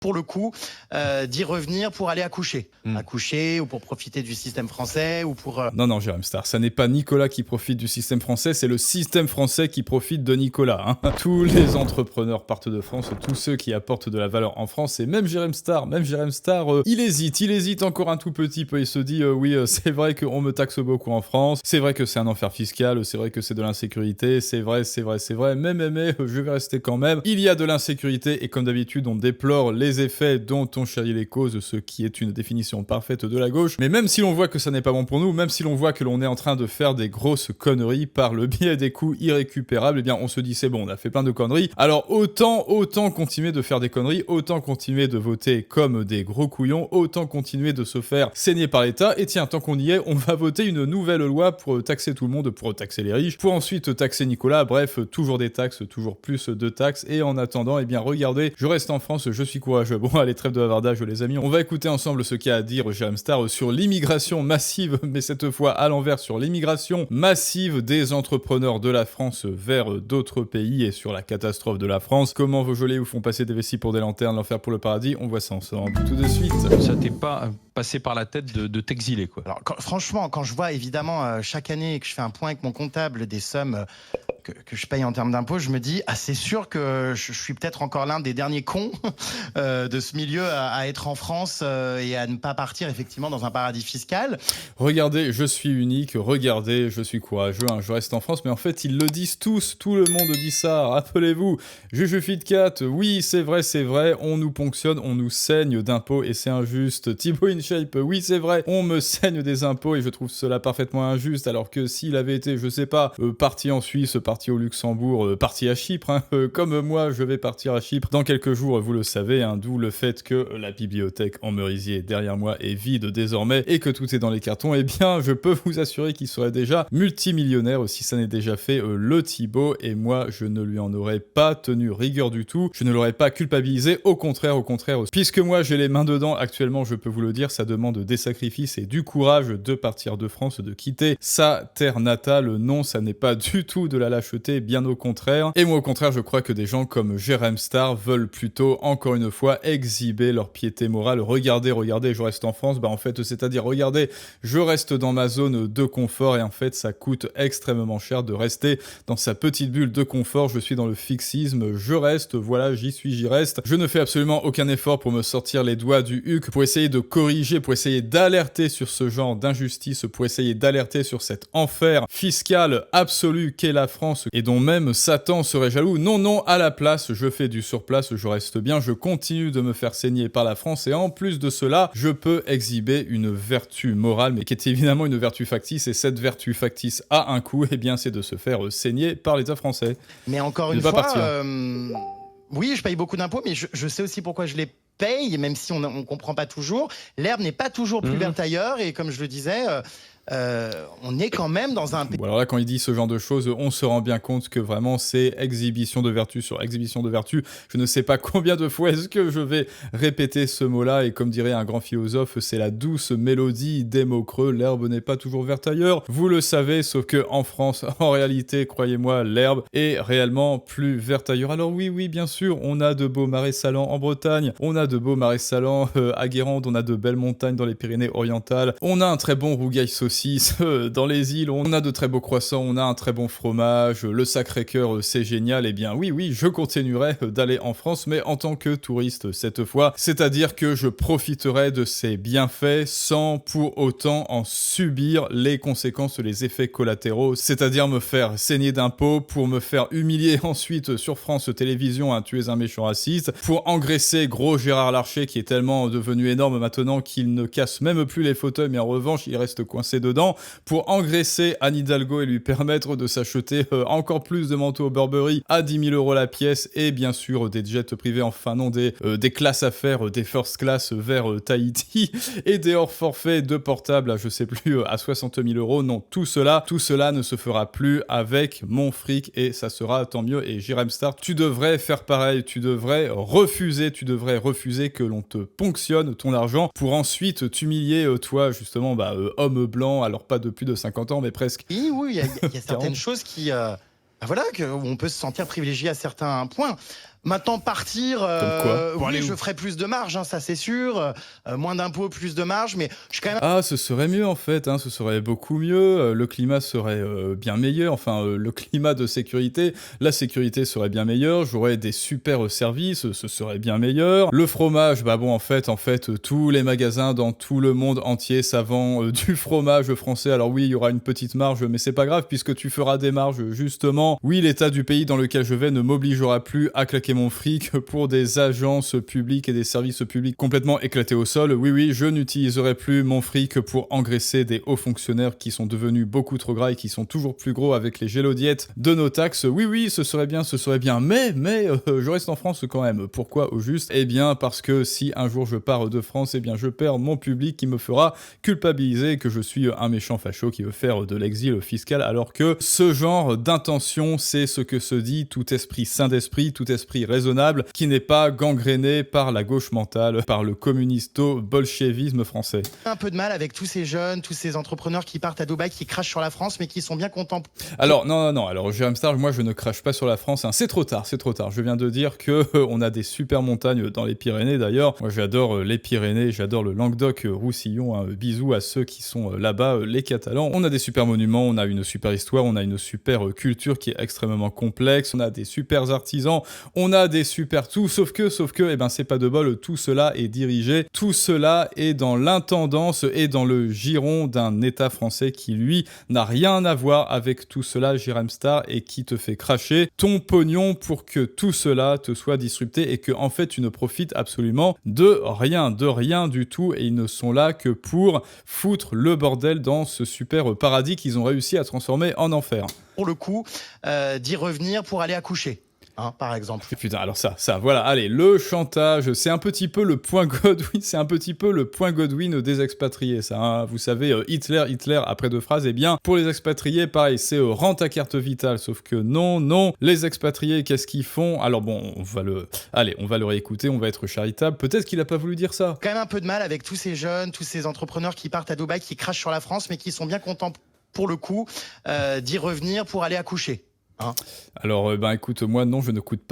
pour le coup, d'y revenir pour aller accoucher. Accoucher ou pour profiter du système français ou pour... Non, Jérém Star, ça n'est pas Nicolas qui profite du système français, c'est le système français qui profite de Nicolas. Hein. Tous les entrepreneurs partent de France, tous ceux qui apportent de la valeur en France, et même Jérém Star, il hésite encore un tout petit peu, il se dit oui, c'est vrai qu'on me taxe beaucoup en France, c'est vrai que c'est un enfer fiscal, c'est vrai que c'est de l'insécurité, c'est vrai, mais, je vais rester quand même. Il y a de l'insécurité, et comme d'habitude, on déplore les effets dont on charrie les causes, ce qui est une définition parfaite de la gauche. Mais même si l'on voit que ça n'est pas bon pour nous, même si l'on voit que l'on est en train de faire des grosses conneries par le biais des coûts irrécupérables, eh bien on se dit c'est bon, on a fait plein de conneries, alors autant continuer de faire des conneries, autant continuer de voter comme des gros couillons, autant continuer de se faire saigner par l'État, et tiens, tant qu'on y est, on va voter une nouvelle loi pour taxer tout le monde, pour taxer les riches, pour ensuite taxer Nicolas, bref, toujours des taxes, toujours plus de taxes, et en attendant, eh bien regardez, je reste en France, je suis courageux. Bon, allez, trêve de bavardage les amis, on va écouter ensemble ce qu'a à dire Jérém Star sur l'immigration massive, mais cette fois à l'envers, sur l'immigration massive des entrepreneurs de la France vers d'autres pays et sur la catastrophe de la France. Comment vos gelées vous font passer des vessies pour des lanternes, l'enfer pour le paradis, on voit ça ensemble tout de suite. Ça t'est pas passé par la tête de t'exiler, quoi? Alors, franchement, quand je vois évidemment chaque année que je fais un point avec mon comptable des sommes que je paye en termes d'impôts, je me dis, c'est sûr que je suis peut-être encore l'un des derniers cons de ce milieu à être en France et à ne pas partir effectivement dans un paradis fiscal. Regardez, je suis unique, regardez, je suis courageux, hein, je reste en France, mais en fait, ils le disent tous, tout le monde dit ça, rappelez-vous, Juju Fitcat, oui, c'est vrai, on nous ponctionne, on nous saigne d'impôts et c'est injuste. Thibaut InShape, oui, c'est vrai, on me saigne des impôts et je trouve cela parfaitement injuste, alors que s'il avait été, je sais pas, parti en Suisse, parti au Luxembourg, parti à Chypre, hein, comme moi, je vais partir à Chypre dans quelques jours, vous le savez, hein, d'où le fait que la bibliothèque en Merisier derrière moi est vide désormais et que tout est dans les cartons, eh bien, je peux vous assurer qu'il serait déjà multimillionnaire si ça n'est déjà fait, le Thibaut, et moi, je ne lui en aurais pas tenu rigueur du tout, je ne l'aurais pas culpabilisé, au contraire, puisque moi, j'ai les mains dedans, actuellement, je peux vous le dire, ça demande des sacrifices et du courage de partir de France, de quitter sa terre natale, non, ça n'est pas du tout de la lâcheté, bien au contraire, et moi, au contraire, je crois que des gens comme Jérém Star veulent plutôt, encore une fois, exhiber leur piété morale, regardez, je reste en France, bah en fait, c'est-à-dire, regardez, je reste dans ma zone de confort, et en fait, ça coûte extrêmement cher de rester dans sa petite bulle de confort, je suis dans le fixisme, je reste, voilà, j'y reste, je ne fais absolument aucun effort pour me sortir les doigts du huc, pour essayer de corriger, pour essayer d'alerter sur ce genre d'injustice, pour essayer d'alerter sur cet enfer fiscal absolu qu'est la France, et dont même Satan serait jaloux. Non, à la place, je fais du surplace, je reste bien, je continue de me faire saigner par la France, et en plus de cela, je peux exhiber une vertu morale, mais qui est évidemment une vertu factice, et cette vertu factice a un coût, et bien c'est de se faire saigner par l'État français. Mais encore une fois, oui, je paye beaucoup d'impôts, mais je sais aussi pourquoi je les paye, même si on ne comprend pas toujours. L'herbe n'est pas toujours plus verte ailleurs, et comme je le disais... on est quand même dans un... Bon, alors là, quand il dit ce genre de choses, on se rend bien compte que vraiment c'est exhibition de vertu sur exhibition de vertu. Je ne sais pas combien de fois est-ce que je vais répéter ce mot-là, et comme dirait un grand philosophe, c'est la douce mélodie des mots creux. L'herbe n'est pas toujours verte ailleurs, vous le savez, sauf que en France, en réalité, croyez-moi, l'herbe est réellement plus verte ailleurs. Alors oui, bien sûr, on a de beaux marais salants en Bretagne, on a de beaux marais salants à Guérande, on a de belles montagnes dans les Pyrénées-Orientales, on a un très bon rougail saucisse dans les îles, on a de très beaux croissants, on a un très bon fromage, le Sacré-Cœur c'est génial, et bien oui, je continuerai d'aller en France, mais en tant que touriste cette fois, c'est-à-dire que je profiterai de ces bienfaits sans pour autant en subir les conséquences, les effets collatéraux, c'est-à-dire me faire saigner d'impôts, pour me faire humilier ensuite sur France Télévisions, hein, tu es un méchant raciste, pour engraisser gros Gérard Larcher qui est tellement devenu énorme maintenant qu'il ne casse même plus les fauteuils, mais en revanche il reste coincé dedans, pour engraisser Anne Hidalgo et lui permettre de s'acheter encore plus de manteaux au Burberry à 10 000 € la pièce, et bien sûr des jets privés, enfin non, des classes affaires, des first class vers Tahiti, et des hors forfaits de portables à je sais plus, à 60 000 €. Non, tout cela ne se fera plus avec mon fric, et ça sera tant mieux. Et Jérém Star, tu devrais faire pareil, tu devrais refuser que l'on te ponctionne ton argent pour ensuite t'humilier, toi justement, homme blanc, alors pas de plus de 50 ans, mais presque. Oui, il y a certaines choses qui... voilà, qu'on peut se sentir privilégié à certains points. Maintenant, partir, Pour oui, je ferai plus de marge, hein, ça c'est sûr. Moins d'impôts, plus de marge, mais je suis quand même... Ah, ce serait mieux en fait, hein, ce serait beaucoup mieux, le climat serait bien meilleur, enfin le climat de sécurité, la sécurité serait bien meilleure, j'aurais des super services, ce serait bien meilleur. Le fromage, bah bon en fait, tous les magasins dans tout le monde entier ça vend du fromage français, alors oui, il y aura une petite marge, mais c'est pas grave puisque tu feras des marges justement. Oui, l'état du pays dans lequel je vais ne m'obligera plus à claquer mon fric pour des agences publiques et des services publics complètement éclatés au sol. Oui, je n'utiliserai plus mon fric pour engraisser des hauts fonctionnaires qui sont devenus beaucoup trop gras et qui sont toujours plus gros avec les gélodiettes de nos taxes. Oui, ce serait bien, mais je reste en France quand même. Pourquoi au juste? Eh bien parce que si un jour je pars de France, eh bien je perds mon public qui me fera culpabiliser que je suis un méchant facho qui veut faire de l'exil fiscal, alors que ce genre d'intention, c'est ce que se dit tout esprit sain d'esprit, tout esprit raisonnable, qui n'est pas gangréné par la gauche mentale, par le communisto-bolchevisme français. Un peu de mal avec tous ces jeunes, tous ces entrepreneurs qui partent à Dubaï, qui crachent sur la France, mais qui sont bien contents. Alors, non, alors Jérém Star, moi je ne crache pas sur la France, hein. C'est trop tard. Je viens de dire que on a des super montagnes dans les Pyrénées d'ailleurs. Moi j'adore les Pyrénées, j'adore le Languedoc-Roussillon, hein. Bisous à ceux qui sont là-bas, les Catalans. On a des super monuments, on a une super histoire, on a une super culture qui est extrêmement complexe, on a des super artisans, on a des super tout, sauf que, eh ben c'est pas de bol, tout cela est dirigé, tout cela est dans l'intendance et dans le giron d'un État français qui, lui, n'a rien à voir avec tout cela, Jérém Star, et qui te fait cracher ton pognon pour que tout cela te soit disrupté et que, en fait, tu ne profites absolument de rien du tout, et ils ne sont là que pour foutre le bordel dans ce super paradis qu'ils ont réussi à transformer en enfer. Pour le coup, d'y revenir pour aller accoucher. Hein, par exemple. Putain, alors ça, voilà, allez, le chantage, c'est un petit peu le point Godwin, des expatriés, ça, hein. Vous savez, Hitler, après deux phrases, eh bien, pour les expatriés, pareil, c'est rends ta carte vitale, sauf que non, les expatriés, qu'est-ce qu'ils font? Alors bon, on va le réécouter, on va être charitable, peut-être qu'il a pas voulu dire ça. Quand même un peu de mal avec tous ces jeunes, tous ces entrepreneurs qui partent à Dubaï, qui crachent sur la France, mais qui sont bien contents, pour le coup, d'y revenir pour aller accoucher. Hein. Alors, écoute, moi non, je ne compte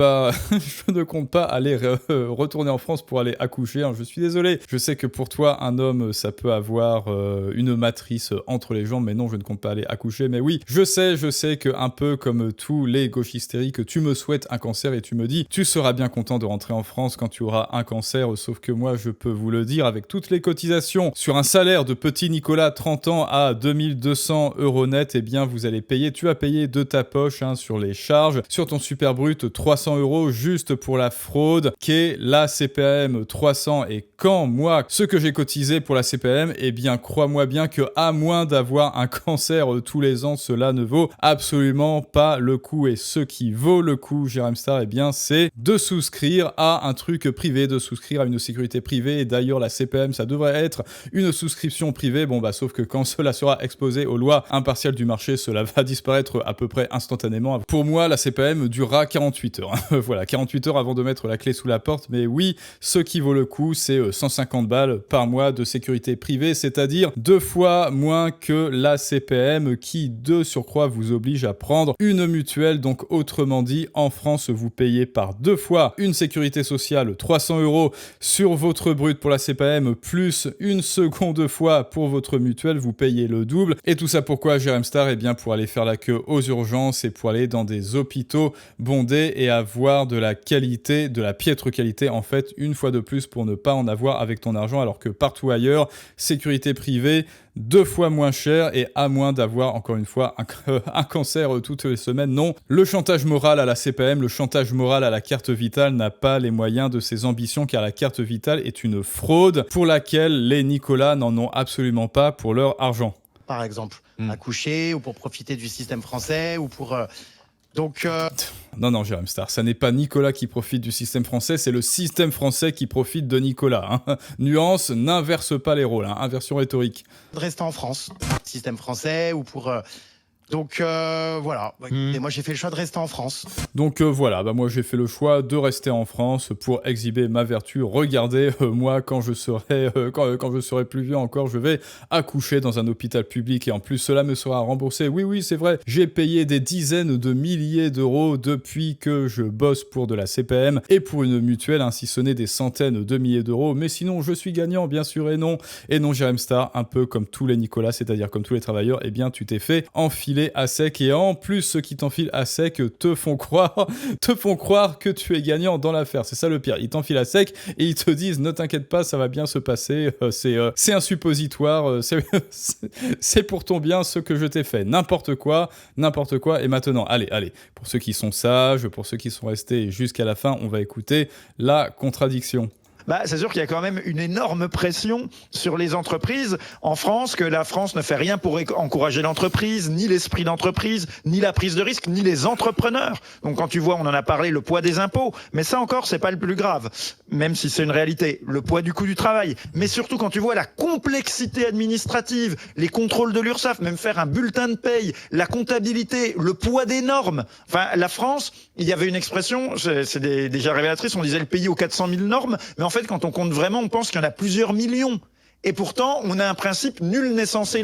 pas aller retourner en France pour aller accoucher, hein. Je suis désolé. Je sais que pour toi, un homme, ça peut avoir une matrice entre les jambes, mais non, je ne compte pas aller accoucher. Mais oui, je sais que un peu comme tous les gauches hystériques, tu me souhaites un cancer et tu me dis, tu seras bien content de rentrer en France quand tu auras un cancer. Sauf que moi, je peux vous le dire, avec toutes les cotisations sur un salaire de petit Nicolas, 30 ans à 2200 € net, eh bien, vous allez payer, tu vas payer de ta poche, hein, sur les charges, sur ton super brut, 300 € juste pour la fraude qu'est la CPAM 300. Et quand moi, ce que j'ai cotisé pour la CPAM, eh bien crois-moi bien que à moins d'avoir un cancer tous les ans, cela ne vaut absolument pas le coup. Et ce qui vaut le coup, Jérém Star, eh bien c'est de souscrire à un truc privé, de souscrire à une sécurité privée. Et d'ailleurs la CPAM, ça devrait être une souscription privée. Bon bah sauf que quand cela sera exposé aux lois impartiales du marché, cela va disparaître à peu près instantanément. Pour moi, la CPAM durera 48 heures. Voilà, 48 heures avant de mettre la clé sous la porte. Mais oui, ce qui vaut le coup, c'est 150 balles par mois de sécurité privée, c'est-à-dire 2 fois moins que la CPAM qui, de surcroît, vous oblige à prendre une mutuelle. Donc, autrement dit, en France, vous payez par 2 fois une sécurité sociale, 300 € sur votre brut pour la CPAM, plus une seconde fois pour votre mutuelle, vous payez le double. Et tout ça pourquoi, Jérém Star? Eh bien, pour aller faire la queue aux urgences et pour aller dans des hôpitaux bondés et avoir de la qualité, de la piètre qualité en fait, une fois de plus, pour ne pas en avoir avec ton argent, alors que partout ailleurs, sécurité privée, 2 fois moins cher et à moins d'avoir encore une fois un cancer toutes les semaines. Non, le chantage moral à la CPAM, le chantage moral à la carte vitale n'a pas les moyens de ses ambitions, car la carte vitale est une fraude pour laquelle les Nicolas n'en ont absolument pas pour leur argent. Par exemple, accoucher ou pour profiter du système français ou pour... Non, Jérém Star, ça n'est pas Nicolas qui profite du système français, c'est le système français qui profite de Nicolas. Hein. Nuance, n'inverse pas les rôles, hein. Inversion rhétorique. De rester en France, système français ou pour... Donc voilà, et moi j'ai fait le choix de rester en France. Donc voilà, moi j'ai fait le choix de rester en France pour exhiber ma vertu. Regardez, moi quand je serai quand je serai plus vieux encore, je vais accoucher dans un hôpital public et en plus cela me sera remboursé. Oui, c'est vrai, j'ai payé des dizaines de milliers d'euros depuis que je bosse pour de la CPM et pour une mutuelle, si ce n'est des centaines de milliers d'euros. Mais sinon, je suis gagnant, bien sûr, et non, Jérém Star, un peu comme tous les Nicolas, c'est-à-dire comme tous les travailleurs, eh bien tu t'es fait enfiler à sec et en plus ceux qui t'enfilent à sec te font croire que tu es gagnant dans l'affaire. C'est ça le pire, ils t'enfilent à sec et ils te disent ne t'inquiète pas, ça va bien se passer, c'est un suppositoire, c'est pour ton bien ce que je t'ai fait. N'importe quoi, et maintenant, allez, pour ceux qui sont sages, pour ceux qui sont restés jusqu'à la fin, on va écouter la contradiction. C'est sûr qu'il y a quand même une énorme pression sur les entreprises en France, que la France ne fait rien pour encourager l'entreprise, ni l'esprit d'entreprise, ni la prise de risque, ni les entrepreneurs. Donc quand tu vois, on en a parlé, le poids des impôts, mais ça encore, c'est pas le plus grave, même si c'est une réalité, le poids du coût du travail. Mais surtout quand tu vois la complexité administrative, les contrôles de l'URSSAF, même faire un bulletin de paye, la comptabilité, le poids des normes. Enfin, la France, il y avait une expression, c'est déjà révélatrice, on disait le pays aux 400 000 normes, mais en fait, quand on compte vraiment, on pense qu'il y en a plusieurs millions. Et pourtant, on a un principe, nul n'est censé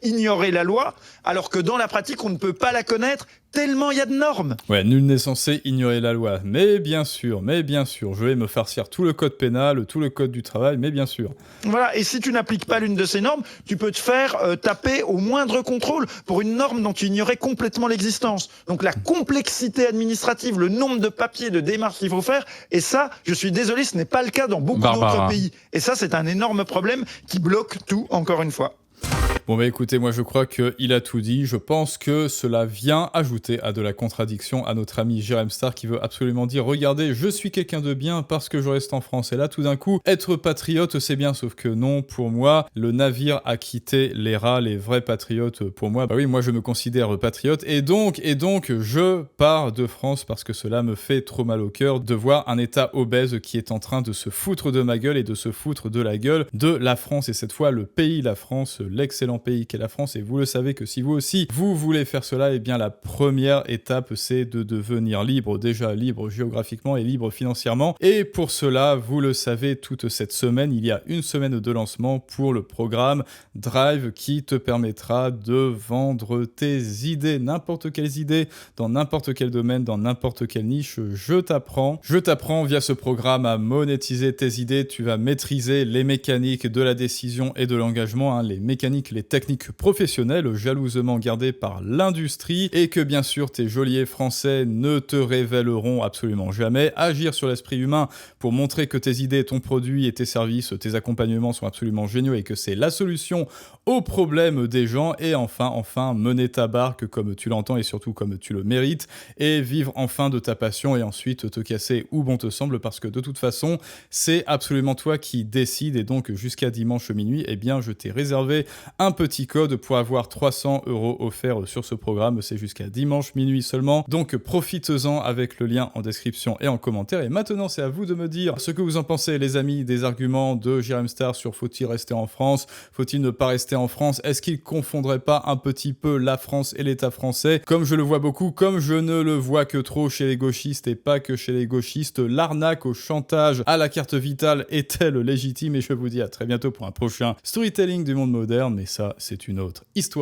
ignorer la loi, alors que dans la pratique, on ne peut pas la connaître tellement il y a de normes. Ouais, nul n'est censé ignorer la loi. Mais bien sûr, je vais me farcir tout le code pénal, tout le code du travail, mais bien sûr. Voilà, et si tu n'appliques pas l'une de ces normes, tu peux te faire taper au moindre contrôle pour une norme dont tu ignorais complètement l'existence. Donc la complexité administrative, le nombre de papiers, de démarches qu'il faut faire, et ça, je suis désolé, ce n'est pas le cas dans beaucoup d'autres pays. Et ça, c'est un énorme problème qui bloque tout, encore une fois. Bon écoutez, moi je crois qu'il a tout dit, je pense que cela vient ajouter à de la contradiction à notre ami Jérém Star qui veut absolument dire « Regardez, je suis quelqu'un de bien parce que je reste en France » et là tout d'un coup, être patriote c'est bien, sauf que non, pour moi, le navire a quitté les rats, les vrais patriotes pour moi. Oui, moi je me considère patriote et donc je pars de France parce que cela me fait trop mal au cœur de voir un état obèse qui est en train de se foutre de ma gueule et de se foutre de la gueule de la France et cette fois le pays, la France, l'excellent pays qu'est la France et vous le savez que si vous aussi vous voulez faire cela, eh bien la première étape c'est de devenir libre, déjà libre géographiquement et libre financièrement et pour cela vous le savez toute cette semaine il y a une semaine de lancement pour le programme Drive qui te permettra de vendre tes idées, n'importe quelles idées dans n'importe quel domaine, dans n'importe quelle niche. Je t'apprends via ce programme à monétiser tes idées, tu vas maîtriser les mécaniques de la décision et de l'engagement, les mécaniques, les techniques professionnelles jalousement gardées par l'industrie et que bien sûr tes geôliers français ne te révéleront absolument jamais. Agir sur l'esprit humain pour montrer que tes idées, ton produit et tes services, tes accompagnements sont absolument géniaux et que c'est la solution aux problèmes des gens et enfin mener ta barque comme tu l'entends et surtout comme tu le mérites et vivre enfin de ta passion et ensuite te casser où bon te semble parce que de toute façon c'est absolument toi qui décides et donc jusqu'à dimanche minuit eh bien je t'ai réservé un petit code pour avoir 300 € offerts sur ce programme, c'est jusqu'à dimanche minuit seulement, donc profites-en avec le lien en description et en commentaire, et maintenant c'est à vous de me dire ce que vous en pensez les amis des arguments de Jérém Star sur faut-il rester en France, faut-il ne pas rester en France, est-ce qu'il confondrait pas un petit peu la France et l'État français, comme je le vois beaucoup, comme je ne le vois que trop chez les gauchistes et pas que chez les gauchistes, l'arnaque au chantage à la carte vitale est-elle légitime, et je vous dis à très bientôt pour un prochain storytelling du monde moderne, mais ça, c'est une autre histoire.